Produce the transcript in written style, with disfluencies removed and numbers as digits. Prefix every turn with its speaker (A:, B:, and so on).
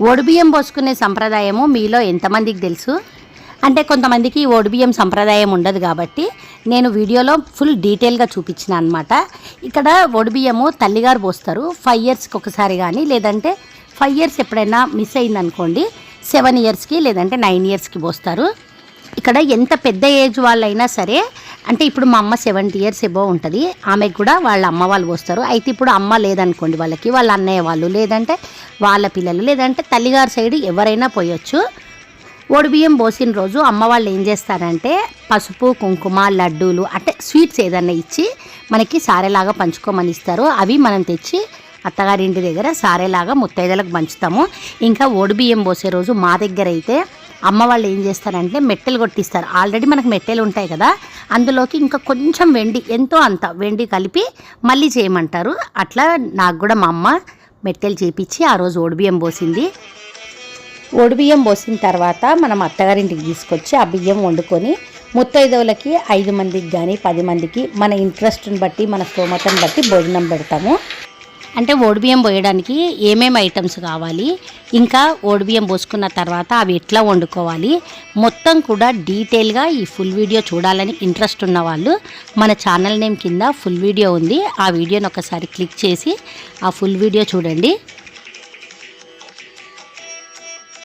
A: ఒడిబియ్యం పోసుకునే సంప్రదాయము మీలో ఎంతమందికి తెలుసు? అంటే కొంతమందికి ఒడిబియ్యం సంప్రదాయం ఉండదు కాబట్టి నేను వీడియోలో ఫుల్ డీటెయిల్గా చూపించిన అనమాట. ఇక్కడ ఒడిబియ్యము తల్లిగారు పోస్తారు 5 ఇయర్స్కి ఒకసారి కానీ, లేదంటే 5 ఇయర్స్ ఎప్పుడైనా మిస్ అయిందనుకోండి 7 ఇయర్స్కి లేదంటే 9 ఇయర్స్కి పోస్తారు. ఇక్కడ ఎంత పెద్ద ఏజ్ వాళ్ళైనా సరే, అంటే ఇప్పుడు మా అమ్మ 70 ఇయర్స్ ఎబో ఉంటుంది, ఆమెకు కూడా వాళ్ళ అమ్మ వాళ్ళు పోస్తారు. అయితే ఇప్పుడు అమ్మ లేదనుకోండి, వాళ్ళ అన్నయ్య వాళ్ళు లేదంటే వాళ్ళ పిల్లలు లేదంటే తల్లిగారి సైడ్ ఎవరైనా పోయొచ్చు. ఒడిబియ్యం పోసిన రోజు అమ్మ వాళ్ళు ఏం చేస్తారంటే పసుపు కుంకుమ లడ్డూలు అంటే స్వీట్స్ ఏదన్నా ఇచ్చి మనకి సారెలాగా పంచుకోమని ఇస్తారు. అవి మనం తెచ్చి అత్తగారింటి దగ్గర సారెలాగా ముత్తైదలకు పంచుతాము. ఇంకా ఒడిబియ్యం పోసే రోజు మా దగ్గర అయితే అమ్మ వాళ్ళు ఏం చేస్తారంటే మెట్టెలు కొట్టిస్తారు. ఆల్రెడీ మనకు మెట్టెలు ఉంటాయి కదా, అందులోకి ఇంకా కొంచెం వెండి, ఎంతో అంత వెండి కలిపి మళ్ళీ చేయమంటారు. అట్లా నాకు కూడా మా అమ్మ మెట్టెలు చేపించి ఆ రోజు ఒడిబియ్యం పోసింది. ఒడిబియ్యం పోసిన తర్వాత మనం అత్తగారింటికి తీసుకొచ్చి ఆ బియ్యం వండుకొని ముత్తైదవులకి 5 మందికి కానీ 10 మందికి మన ఇంట్రెస్ట్ని బట్టి మన స్తోమతను బట్టి భోజనం పెడతాము. అంటే ఒడిబియ్యం పోయడానికి ఏమేమి ఐటమ్స్ కావాలి, ఇంకా ఒడిబియ్యం పోసుకున్న తర్వాత అవి ఎట్లా వండుకోవాలి మొత్తం కూడా డీటెయిల్గా ఈ ఫుల్ వీడియో చూడాలని ఇంట్రెస్ట్ ఉన్న వాళ్ళు మన ఛానల్ నేమ్ కింద ఫుల్ వీడియో ఉంది, ఆ వీడియోని ఒకసారి క్లిక్ చేసి ఆ ఫుల్ వీడియో చూడండి.